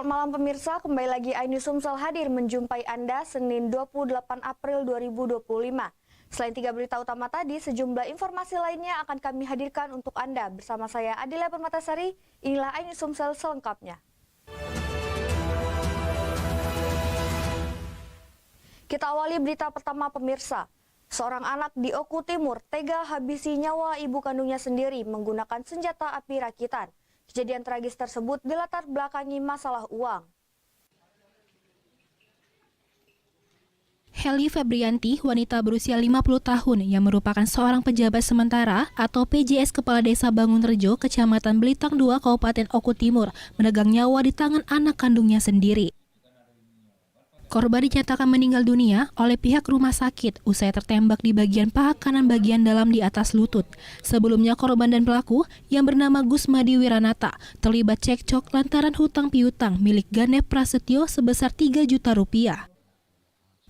Selamat malam pemirsa, kembali lagi iNews Sumsel hadir menjumpai Anda Senin 28 April 2025. Selain 3 berita utama tadi, sejumlah informasi lainnya akan kami hadirkan untuk Anda. Bersama saya Adila Permatasari, inilah iNews Sumsel selengkapnya. Kita awali berita pertama pemirsa. Seorang anak di Oku Timur tega habisi nyawa ibu kandungnya sendiri menggunakan senjata api rakitan. Kejadian tragis tersebut dilatar belakangi masalah uang. Heli Febrianti, wanita berusia 50 tahun yang merupakan seorang pejabat sementara atau PJS Kepala Desa Bangunrejo, Kecamatan Belitang II, Kabupaten Oku Timur, menegang nyawa di tangan anak kandungnya sendiri. Korban dinyatakan meninggal dunia oleh pihak rumah sakit usai tertembak di bagian paha kanan bagian dalam di atas lutut. Sebelumnya korban dan pelaku yang bernama Gusmadi Wiranata terlibat cekcok lantaran hutang piutang milik Ganep Prasetyo sebesar 3 juta rupiah.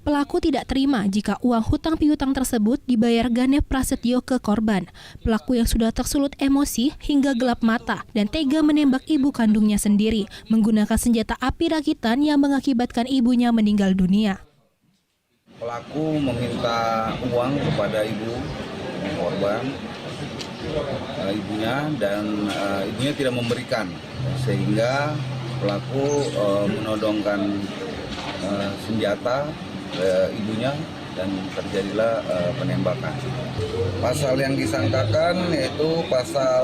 Pelaku tidak terima jika uang hutang piutang tersebut dibayar Ganep Prasetyo ke korban. Pelaku yang sudah tersulut emosi hingga gelap mata dan tega menembak ibu kandungnya sendiri menggunakan senjata api rakitan yang mengakibatkan ibunya meninggal dunia. Pelaku meminta uang kepada ibu korban, ibunya, dan ibunya tidak memberikan, sehingga pelaku menodongkan senjata ibunya dan terjadilah penembakan. Pasal yang disangkakan yaitu pasal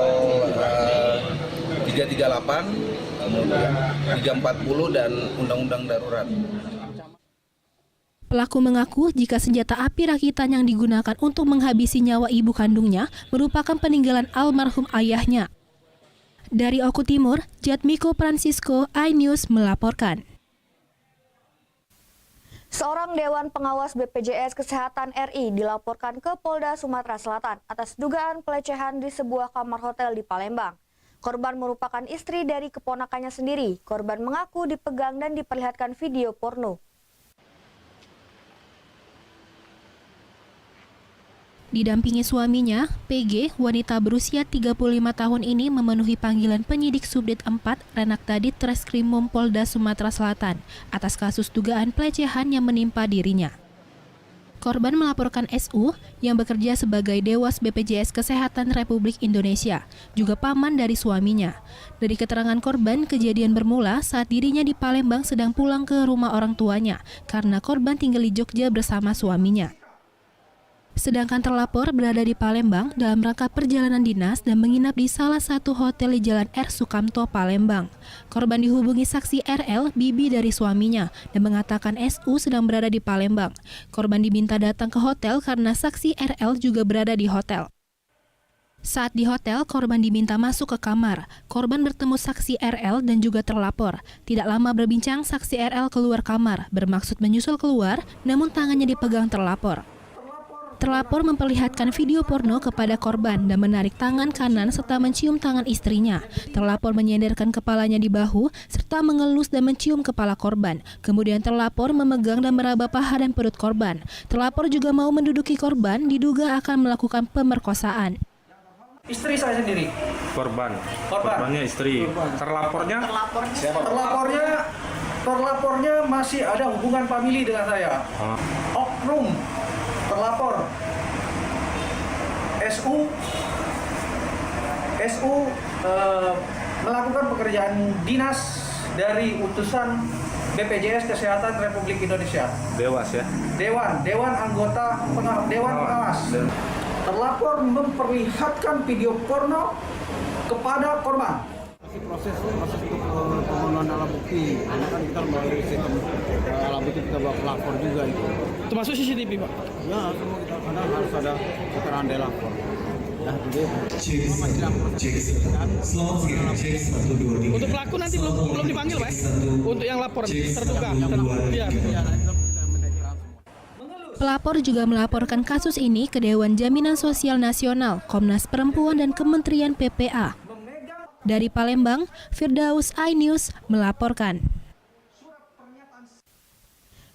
338, kemudian 340 dan Undang-Undang Darurat. Pelaku mengaku jika senjata api rakitan yang digunakan untuk menghabisi nyawa ibu kandungnya merupakan peninggalan almarhum ayahnya. Dari Oku Timur, Jatmiko Francisco, iNews melaporkan. Seorang Dewan Pengawas BPJS Kesehatan RI dilaporkan ke Polda Sumatera Selatan atas dugaan pelecehan di sebuah kamar hotel di Palembang. Korban merupakan istri dari keponakannya sendiri. Korban mengaku dipegang dan diperlihatkan video porno. Didampingi suaminya, PG, wanita berusia 35 tahun ini memenuhi panggilan penyidik Subdit 4 Renakta Ditreskrimum Polda Sumatera Selatan atas kasus dugaan pelecehan yang menimpa dirinya. Korban melaporkan SU yang bekerja sebagai Dewas BPJS Kesehatan Republik Indonesia, juga paman dari suaminya. Dari keterangan korban, kejadian bermula saat dirinya di Palembang sedang pulang ke rumah orang tuanya karena korban tinggal di Jogja bersama suaminya. Sedangkan terlapor berada di Palembang dalam rangka perjalanan dinas dan menginap di salah satu hotel di Jalan R. Sukamto, Palembang. Korban dihubungi saksi RL, bibi dari suaminya, dan mengatakan SU sedang berada di Palembang. Korban diminta datang ke hotel karena saksi RL juga berada di hotel. Saat di hotel, korban diminta masuk ke kamar. Korban bertemu saksi RL dan juga terlapor. Tidak lama berbincang, saksi RL keluar kamar, bermaksud menyusul keluar, namun tangannya dipegang terlapor. Terlapor memperlihatkan video porno kepada korban dan menarik tangan kanan serta mencium tangan istrinya. Terlapor menyenderkan kepalanya di bahu serta mengelus dan mencium kepala korban. Kemudian terlapor memegang dan meraba paha dan perut korban. Terlapor juga mau menduduki korban, diduga akan melakukan pemerkosaan. Istri saya sendiri. Korbannya istri. Terlapornya? Terlapornya masih ada hubungan famili dengan saya. Oknum terlapor SU melakukan pekerjaan dinas dari utusan BPJS Kesehatan Republik Indonesia. Dewas ya? Dewan anggota Dewan Pengawas. Terlapor memperlihatkan video porno kepada korban. Proses untuk pemenuhan alat bukti, karena kan kita melalui sistem alat bukti kita bawa pelapor juga itu. Termasuk CCTV, Pak? Ya, semua kita kadang harus ada keterangan dari lapor. Untuk pelaku nanti belum dipanggil, Pak? Untuk yang lapor terduga. Iya. Pelapor juga melaporkan kasus ini ke Dewan Jaminan Sosial Nasional, Komnas Perempuan dan Kementerian PPA. Dari Palembang, Firdaus, iNews melaporkan.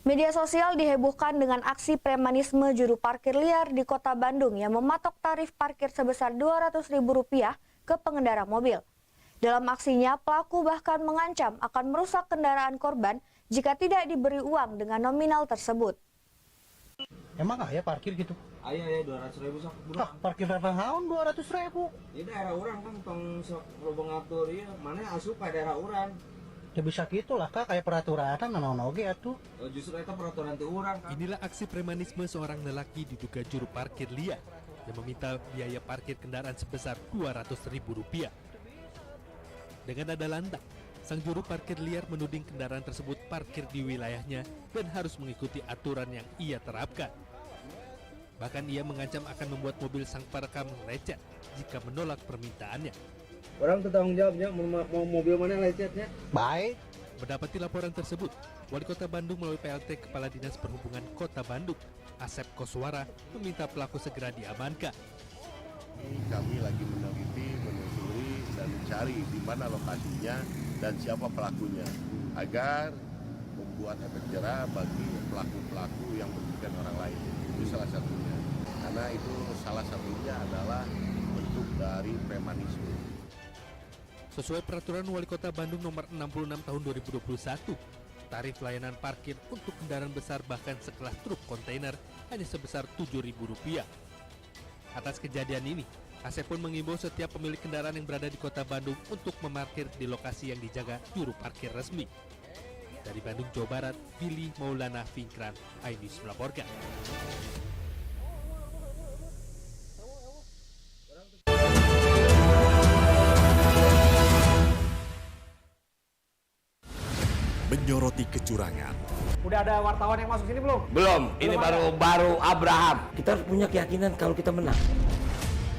Media sosial dihebohkan dengan aksi premanisme juru parkir liar di Kota Bandung yang mematok tarif parkir sebesar Rp200.000 ke pengendara mobil. Dalam aksinya, pelaku bahkan mengancam akan merusak kendaraan korban jika tidak diberi uang dengan nominal tersebut. Emang ya parkir gitu? Ayo ya 200.000 sak. Parkir berapa tahun 200.000? Ini daerah orang kan tong loba ngatur ieu, mana asup ka daerah urang. Ya bisa gitulah Kak, kayak peraturan nanaon oge atuh. Justru eta peraturan teu urang. Inilah aksi premanisme seorang lelaki diduga juru parkir liar yang meminta biaya parkir kendaraan sebesar Rp200.000. Dengan nada lantang, sang juru parkir liar menuding kendaraan tersebut parkir di wilayahnya dan harus mengikuti aturan yang ia terapkan. Bahkan ia mengancam akan membuat mobil sang perekam lecet jika menolak permintaannya. Orang bertanggung jawabnya mau mobil mana lecetnya. Baik. Mendapati laporan tersebut, Wali Kota Bandung melalui PLT Kepala Dinas Perhubungan Kota Bandung, Asep Koswara, meminta pelaku segera diamankan. Kami lagi meneliti, menelusuri, dan mencari di mana lokasinya dan siapa pelakunya agar membuat efek jerah bagi pelaku-pelaku yang merugikan orang lain. Itu salah satunya. Karena itu salah satunya adalah bentuk dari premanisme. Sesuai peraturan Wali Kota Bandung nomor 66 tahun 2021, tarif layanan parkir untuk kendaraan besar bahkan sekelas truk kontainer hanya sebesar Rp7.000. Atas kejadian ini, Asep pun mengimbau setiap pemilik kendaraan yang berada di Kota Bandung untuk memarkir di lokasi yang dijaga juru parkir resmi. Dari Bandung, Jawa Barat, Billy Maulana Fikran, iNews melaporkan. Menyoroti kecurangan. Udah ada wartawan yang masuk sini belum? Belum, ini baru Abraham. Kita harus punya keyakinan kalau kita menang.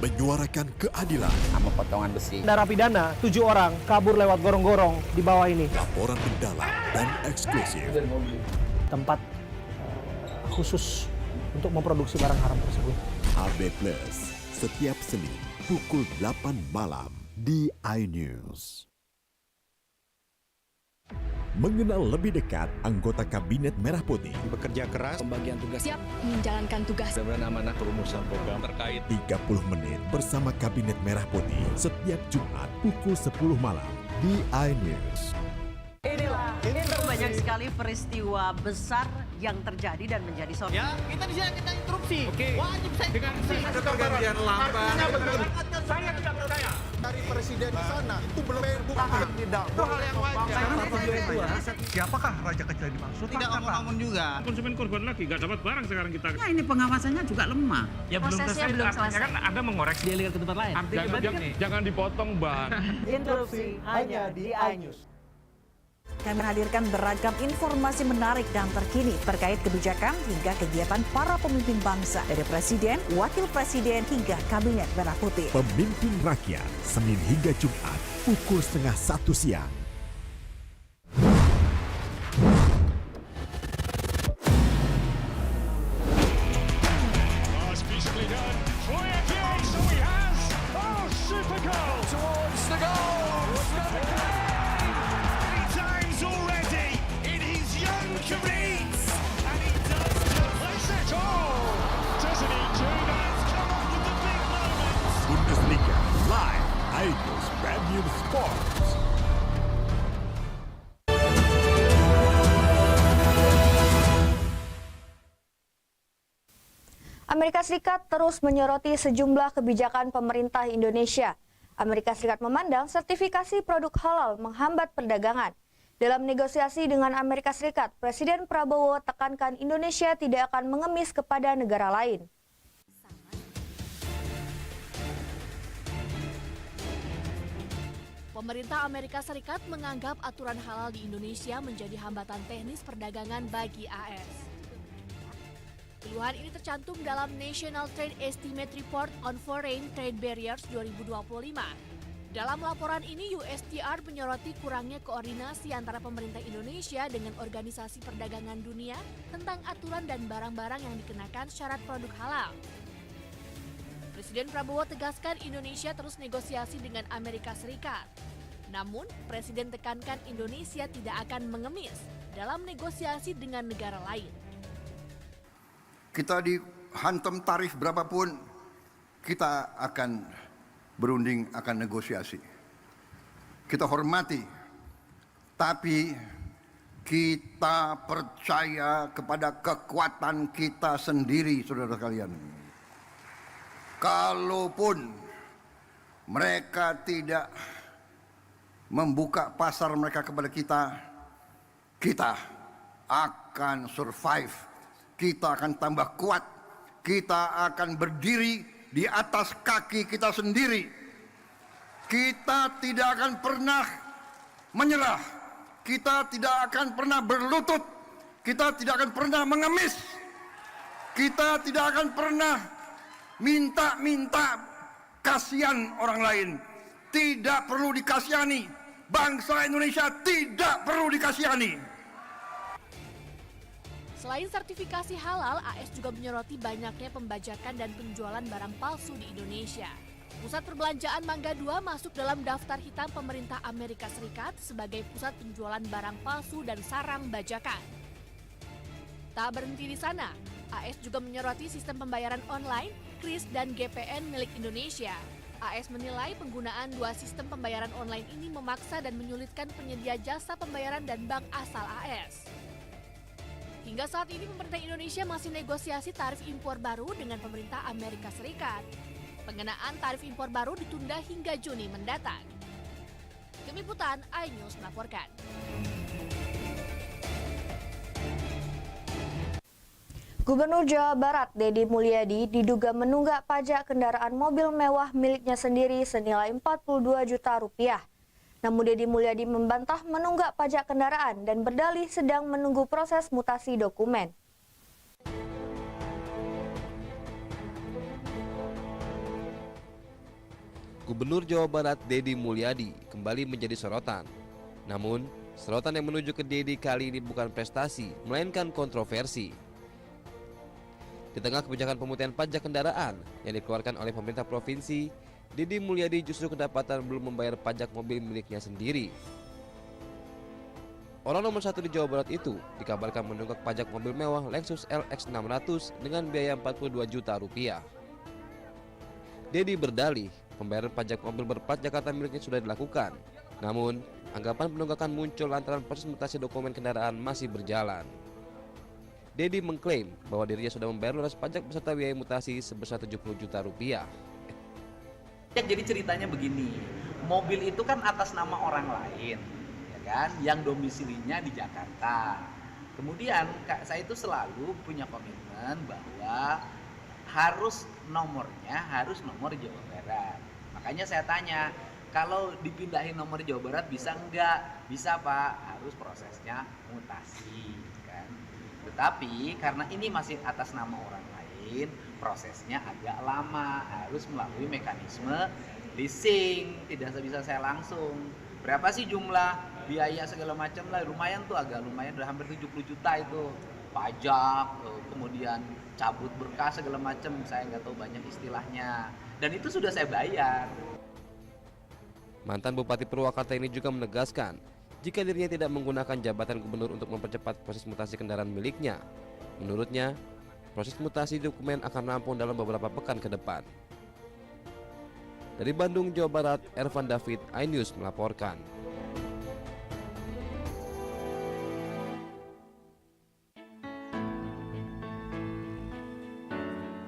Menyuarakan keadilan. Sama potongan besi. Narapidana 7 orang kabur lewat gorong-gorong di bawah ini. Laporan mendalam dan eksklusif. Tempat khusus untuk memproduksi barang haram tersebut. AB Plus, setiap Senin pukul 8 malam di iNews. Mengenal lebih dekat anggota Kabinet Merah Putih. Bekerja keras, pembagian tugas, siap menjalankan tugas. amanah perumusan program terkait 30 menit bersama Kabinet Merah Putih setiap Jumat pukul 10 malam di iNews. Banyak sekali peristiwa besar yang terjadi dan menjadi sorotan. Ya, kita di sini kita interupsi. Oke. Wajib saya dengan ada pergantian lamban. Saya tidak percaya. Dari presiden di sana itu belum bukan tidak. Itu hal yang wajar. Siapakah raja kecil yang dimaksud? Tidak ngomong juga. Konsumen korban lagi, nggak dapat barang sekarang kita. Nah, ini pengawasannya juga lemah. Ya prosesnya belum selesai. Kan Anda mengoreksi. Dia lihat ke tempat lain. Jangan dipotong, Bang. Interupsi hanya di iNews. Kami menghadirkan beragam informasi menarik dan terkini terkait kebijakan hingga kegiatan para pemimpin bangsa dari Presiden, Wakil Presiden hingga Kabinet Merah Putih. Pemimpin Rakyat, Senin hingga Jumat, pukul 12:30 siang. Bundesliga live, iNews Premium Sports. Amerika Serikat terus menyoroti sejumlah kebijakan pemerintah Indonesia. Amerika Serikat memandang sertifikasi produk halal menghambat perdagangan. Dalam negosiasi dengan Amerika Serikat, Presiden Prabowo tekankan Indonesia tidak akan mengemis kepada negara lain. Pemerintah Amerika Serikat menganggap aturan halal di Indonesia menjadi hambatan teknis perdagangan bagi AS. Keluhan ini tercantum dalam National Trade Estimate Report on Foreign Trade Barriers 2025. Dalam laporan ini, USTR menyoroti kurangnya koordinasi antara pemerintah Indonesia dengan Organisasi Perdagangan Dunia tentang aturan dan barang-barang yang dikenakan syarat produk halal. Presiden Prabowo tegaskan Indonesia terus negosiasi dengan Amerika Serikat. Namun, Presiden tekankan Indonesia tidak akan mengemis dalam negosiasi dengan negara lain. Kita dihantam tarif berapapun, kita akan berunding, akan negosiasi. kita hormati, tapi kita percaya kepada kekuatan kita sendiri, saudara sekalian. Kalaupun mereka tidak membuka pasar mereka kepada kita, kita akan survive, kita akan tambah kuat, kita akan berdiri di atas kaki kita sendiri. Kita tidak akan pernah menyerah, kita tidak akan pernah berlutut, kita tidak akan pernah mengemis, kita tidak akan pernah minta kasihan orang lain. Tidak perlu dikasihani, bangsa Indonesia tidak perlu dikasihani. Selain sertifikasi halal, AS juga menyoroti banyaknya pembajakan dan penjualan barang palsu di Indonesia. Pusat Perbelanjaan Mangga 2 masuk dalam daftar hitam pemerintah Amerika Serikat sebagai pusat penjualan barang palsu dan sarang bajakan. Tak berhenti di sana, AS juga menyoroti sistem pembayaran online, KRIS dan GPN milik Indonesia. AS menilai penggunaan dua sistem pembayaran online ini memaksa dan menyulitkan penyedia jasa pembayaran dan bank asal AS. Hingga saat ini pemerintah Indonesia masih negosiasi tarif impor baru dengan pemerintah Amerika Serikat. Pengenaan tarif impor baru ditunda hingga Juni mendatang. Tim Liputan iNews melaporkan. Gubernur Jawa Barat Deddy Mulyadi diduga menunggak pajak kendaraan mobil mewah miliknya sendiri senilai 42 juta rupiah. Namun Deddy Mulyadi membantah menunggak pajak kendaraan dan berdalih sedang menunggu proses mutasi dokumen. Gubernur Jawa Barat Deddy Mulyadi kembali menjadi sorotan. Namun, sorotan yang menuju ke Deddy kali ini bukan prestasi, melainkan kontroversi. Di tengah kebijakan pemutihan pajak kendaraan yang dikeluarkan oleh pemerintah provinsi, Deddy Mulyadi justru kedapatan belum membayar pajak mobil miliknya sendiri. Orang nomor satu di Jawa Barat itu dikabarkan menunggak pajak mobil mewah Lexus LX 600 dengan biaya 42 juta rupiah. Deddy berdalih pembayaran pajak mobil berplat Jakarta miliknya sudah dilakukan. Namun, anggapan penunggakan muncul lantaran proses mutasi dokumen kendaraan masih berjalan. Deddy mengklaim bahwa dirinya sudah membayar lunas pajak beserta biaya mutasi sebesar 70 juta rupiah. Jadi ceritanya begini, mobil itu kan atas nama orang lain, ya kan, yang domisilinya di Jakarta. Kemudian saya itu selalu punya komitmen bahwa harus nomornya harus nomor Jawa Barat. Makanya saya tanya, kalau dipindahin nomor Jawa Barat bisa enggak? Bisa Pak, harus prosesnya mutasi kan. Tetapi karena ini masih atas nama orang lain, prosesnya agak lama, harus melalui mekanisme leasing, tidak bisa saya langsung. Berapa sih jumlah biaya segala macam lah, lumayan tuh, agak lumayan, udah hampir 70 juta itu. Pajak, kemudian cabut berkas segala macam, saya nggak tahu banyak istilahnya, dan itu sudah saya bayar. Mantan Bupati Purwakarta ini juga menegaskan jika dirinya tidak menggunakan jabatan gubernur untuk mempercepat proses mutasi kendaraan miliknya. Menurutnya, proses mutasi dokumen akan rampung dalam beberapa pekan ke depan. Dari Bandung, Jawa Barat, Ervan David, iNews melaporkan.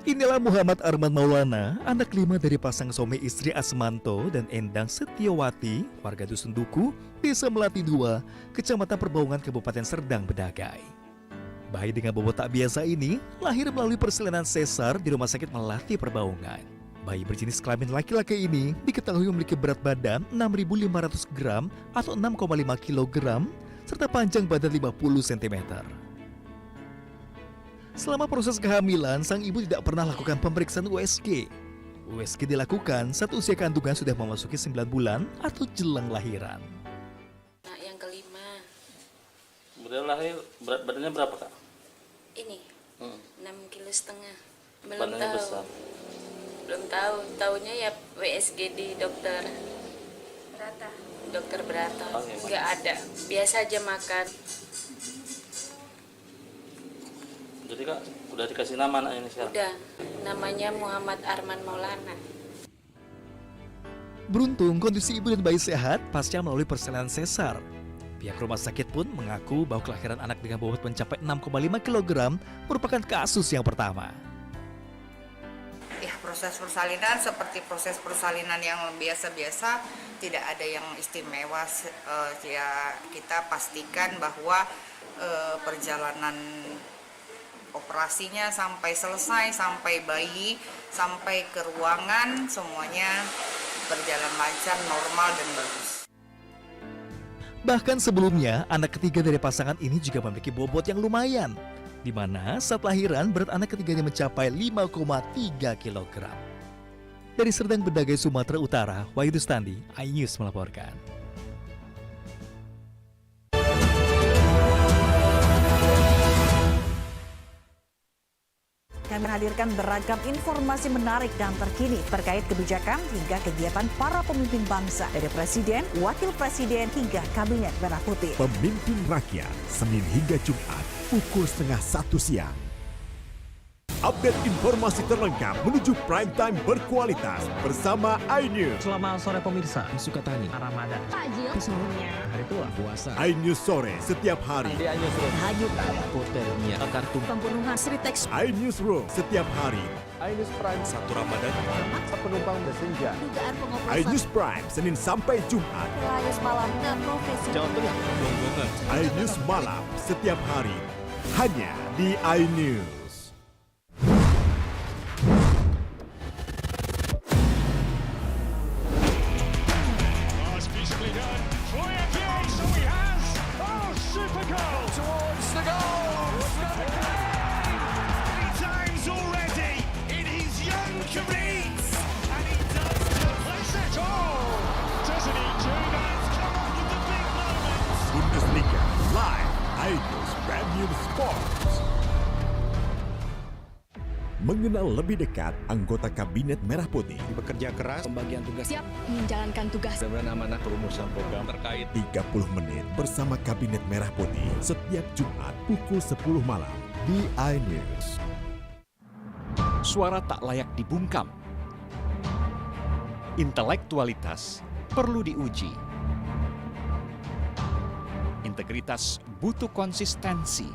Inilah Muhammad Arman Maulana, anak 5 dari pasang suami istri Asmanto dan Endang Setiawati, warga Dusun Duku, Desa Melati 2, Kecamatan Perbaungan, Kabupaten Serdang Bedagai. Bayi dengan bobot tak biasa ini lahir melalui persalinan sesar di Rumah Sakit Melati Perbaungan. Bayi berjenis kelamin laki-laki ini diketahui memiliki berat badan 6.500 gram atau 6,5 kg serta panjang badan 50 cm. Selama proses kehamilan, sang ibu tidak pernah lakukan pemeriksaan USG. USG dilakukan saat usia kandungan sudah memasuki 9 bulan atau jelang lahiran. Nah, yang kelima. Kemudian lahir, berat badannya berapa Kak? Ini, 6,5 kilo. Belum Badannya tahu. besar. Belum tahu, tahunya ya WSG di dokter Berata. Dokter Berata. Oh, iya, Nggak ada, biasa aja makan. Jadi Kak, udah dikasih nama anak ini sekarang? Udah, namanya Muhammad Arman Maulana. Beruntung kondisi ibu dan bayi sehat pasca melalui persalinan sesar. Pihak rumah sakit pun mengaku bahwa kelahiran anak dengan bobot mencapai 6,5 kg merupakan kasus yang pertama. Ya, proses persalinan seperti proses persalinan yang biasa-biasa, tidak ada yang istimewa. Ya, kita pastikan bahwa perjalanan operasinya sampai selesai, sampai bayi, sampai ke ruangan, semuanya berjalan lancar, normal, dan bagus. Bahkan sebelumnya, anak ketiga dari pasangan ini juga memiliki bobot yang lumayan, di mana saat lahiran berat anak ketiganya mencapai 5,3 kg. Dari Serdang Bedagai, Sumatera Utara, Wahyu Rustandi, iNews melaporkan. Kami menghadirkan beragam informasi menarik dan terkini terkait kebijakan hingga kegiatan para pemimpin bangsa, dari Presiden, Wakil Presiden, hingga Kabinet Merah Putih. Pemimpin Rakyat, Senin hingga Jumat, pukul 12:30 siang. Update informasi terlengkap menuju prime time berkualitas bersama iNews. Selamat sore pemirsa, Sukatani, Ramadan, Takjil, Sahurnya, hari tua, puasa. iNews sore setiap hari. Di iNews Room, hanyutan, hotelnya, kartu Pembunuhan Sri Teks, iNews Room setiap hari. iNews Prime 1 Ramadan. penumpang bersenja. dugaan pengoplosan, iNews Prime Senin sampai Jumat. Layus Malam, dan Profesi. Jawa Tengah, Bonggongan. iNews Malam setiap hari. Hanya di iNews. Bundesliga live iNews Premium Sports. Mengenal lebih dekat anggota Kabinet Merah Putih. Bekerja keras, pembagian tugas. siap menjalankan tugas. Sebenarnya amanah perumusan program terkait 30 menit bersama Kabinet Merah Putih setiap Jumat pukul 10 malam di iNews. Suara tak layak dibungkam. Intelektualitas perlu diuji. Integritas butuh konsistensi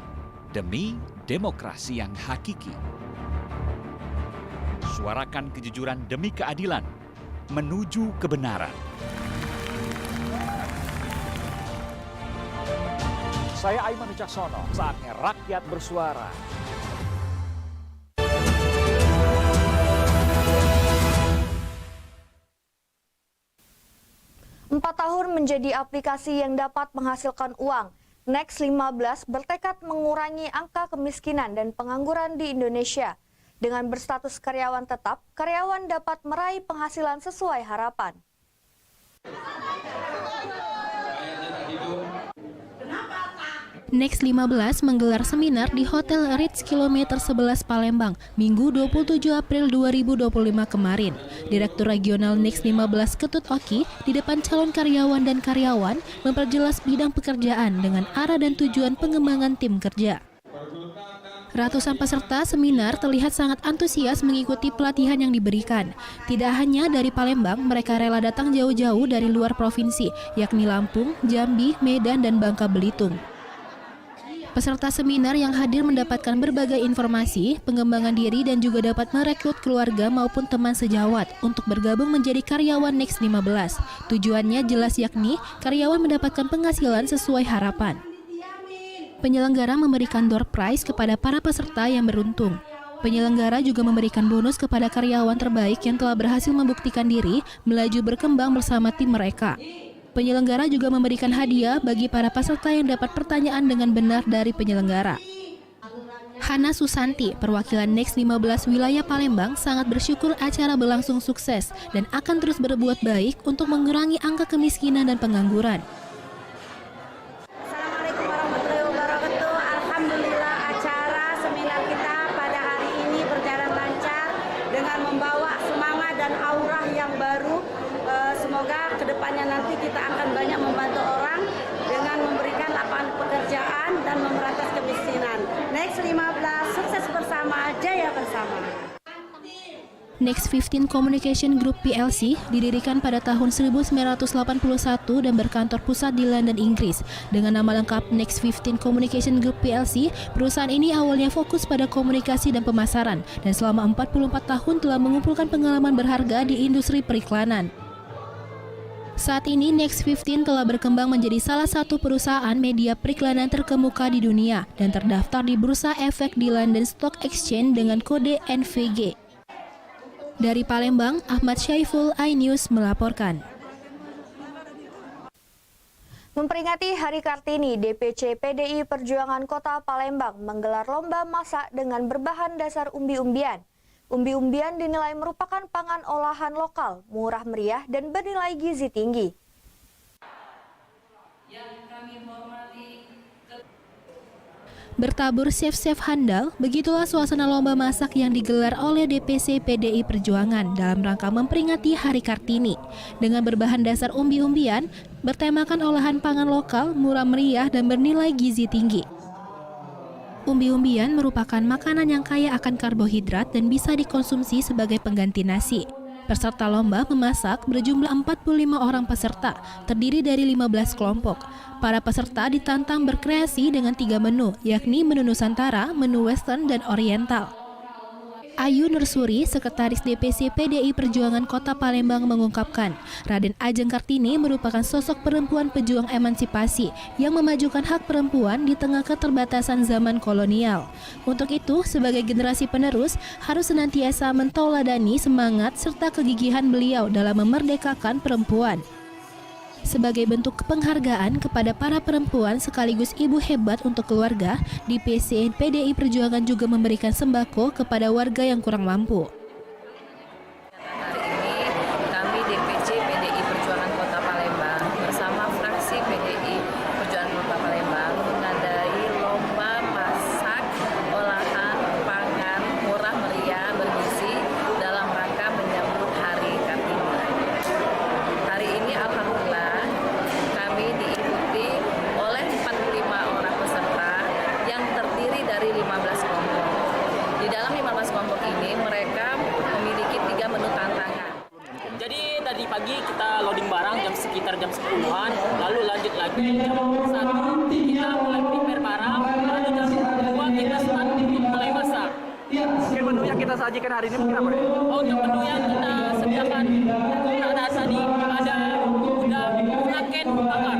demi demokrasi yang hakiki. Suarakan kejujuran demi keadilan menuju kebenaran. Saya Aiman Wicaksono, saatnya rakyat bersuara. Empat tahun menjadi aplikasi yang dapat menghasilkan uang. Next 15 bertekad mengurangi angka kemiskinan dan pengangguran di Indonesia. Dengan berstatus karyawan tetap, karyawan dapat meraih penghasilan sesuai harapan. Next 15 menggelar seminar di Hotel Ritz Kilometer 11 Palembang, Minggu 27 April 2025 kemarin. Direktur Regional Next 15 Ketut Oki di depan calon karyawan dan karyawan memperjelas bidang pekerjaan dengan arah dan tujuan pengembangan tim kerja. Ratusan peserta seminar terlihat sangat antusias mengikuti pelatihan yang diberikan. Tidak hanya dari Palembang, mereka rela datang jauh-jauh dari luar provinsi, yakni Lampung, Jambi, Medan, dan Bangka Belitung. Peserta seminar yang hadir mendapatkan berbagai informasi, pengembangan diri, dan juga dapat merekrut keluarga maupun teman sejawat untuk bergabung menjadi karyawan Next 15. Tujuannya jelas, yakni karyawan mendapatkan penghasilan sesuai harapan. Penyelenggara memberikan door prize kepada para peserta yang beruntung. Penyelenggara juga memberikan bonus kepada karyawan terbaik yang telah berhasil membuktikan diri melaju berkembang bersama tim mereka. Penyelenggara juga memberikan hadiah bagi para peserta yang dapat pertanyaan dengan benar dari penyelenggara. Hana Susanti, perwakilan Next 15 wilayah Palembang, sangat bersyukur acara berlangsung sukses dan akan terus berbuat baik untuk mengurangi angka kemiskinan dan pengangguran. Assalamualaikum warahmatullahi wabarakatuh. Alhamdulillah acara seminar kita pada hari ini berjalan lancar dengan membawa semangat dan aura yang baru. Semoga kedepannya nanti kita akan banyak membantu orang dengan memberikan lapangan pekerjaan dan memberantas kemiskinan. Next 15, sukses bersama, jaya bersama. Next 15 Communication Group PLC didirikan pada tahun 1981 dan berkantor pusat di London, Inggris. Dengan nama lengkap Next 15 Communication Group PLC, perusahaan ini awalnya fokus pada komunikasi dan pemasaran dan selama 44 tahun telah mengumpulkan pengalaman berharga di industri periklanan. Saat ini Next 15 telah berkembang menjadi salah satu perusahaan media periklanan terkemuka di dunia dan terdaftar di Bursa Efek di London Stock Exchange dengan kode NVG. Dari Palembang, Ahmad Syaiful, iNews melaporkan. Memperingati Hari Kartini, DPC PDI Perjuangan Kota Palembang menggelar lomba masak dengan berbahan dasar umbi-umbian. Umbi-umbian dinilai merupakan pangan olahan lokal, murah meriah, dan bernilai gizi tinggi. Bertabur chef-chef handal, begitulah suasana lomba masak yang digelar oleh DPC PDI Perjuangan dalam rangka memperingati Hari Kartini. Dengan berbahan dasar umbi-umbian, bertemakan olahan pangan lokal, murah meriah, dan bernilai gizi tinggi. Umbi-umbian merupakan makanan yang kaya akan karbohidrat dan bisa dikonsumsi sebagai pengganti nasi. Peserta lomba memasak berjumlah 45 orang peserta, terdiri dari 15 kelompok. Para peserta ditantang berkreasi dengan 3 menu, yakni menu Nusantara, menu Western, dan Oriental. Ayu Nursuri, Sekretaris DPC PDI Perjuangan Kota Palembang mengungkapkan, Raden Ajeng Kartini merupakan sosok perempuan pejuang emansipasi yang memajukan hak perempuan di tengah keterbatasan zaman kolonial. Untuk itu, sebagai generasi penerus, harus senantiasa mentauladani semangat serta kegigihan beliau dalam memerdekakan perempuan. Sebagai bentuk penghargaan kepada para perempuan sekaligus ibu hebat untuk keluarga, DPC PDI Perjuangan juga memberikan sembako kepada warga yang kurang mampu. Hari ini kami DPC PDI Perjuangan Kota Palembang bersama fraksi PDI Perjuangan Kota Palembang mengadakan lomba masak olahan pangan murah meriah bergizi dalam rangka menyambut Hari Kartini. Hari ini alhamdulillah kami diikuti oleh 45 orang peserta yang terdiri dari 15 kelompok. Di dalam 15 kelompok ini mereka memiliki 3 menu tantangan. Jadi tadi pagi kita loading barang sekitar jam 10-an, lalu lanjut lagi jam 1 kita mulai prepare barang, lalu jam 2 kita start mulai masak. Oke, menu yang kita sajikan hari ini mungkin apa ya? Oh, untuk menu yang kita sediakan ada tadi ada udang, raken, bakar.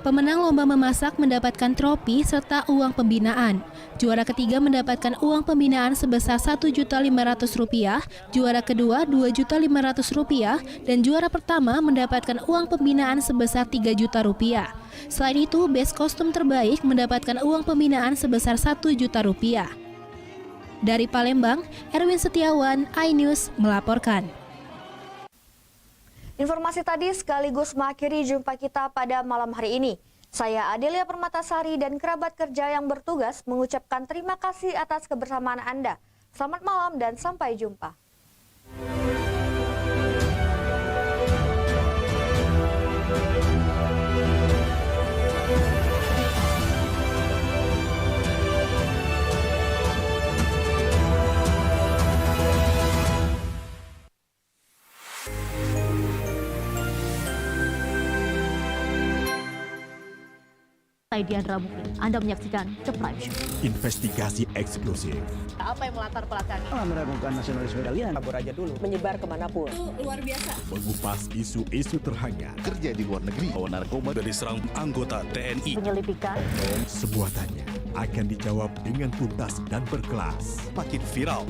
Pemenang lomba memasak mendapatkan trofi serta uang pembinaan. Juara ketiga mendapatkan uang pembinaan sebesar Rp1.500.000, juara kedua Rp2.500.000, dan juara pertama mendapatkan uang pembinaan sebesar Rp3 juta. Selain itu, best kostum terbaik mendapatkan uang pembinaan sebesar Rp1 juta. Dari Palembang, Erwin Setiawan, iNews melaporkan. Informasi tadi sekaligus mengakhiri jumpa kita pada malam hari ini. Saya Adelia Permatasari dan kerabat kerja yang bertugas mengucapkan terima kasih atas kebersamaan Anda. Selamat malam dan sampai jumpa. Saya Diandra Mukmin. Anda menyaksikan The Prime Show. Investigasi eksklusif. Apa yang melatar belakangi? Meragukan nasionalisme kalian. Kabur aja dulu. Menyebar kemanapun. Itu luar biasa. Mengupas isu-isu terhangat. Kerja di luar negeri. Bawa narkoba dari serang anggota TNI. Penyelidikan. Semua tanya akan dijawab dengan tuntas dan berkelas. Makin viral.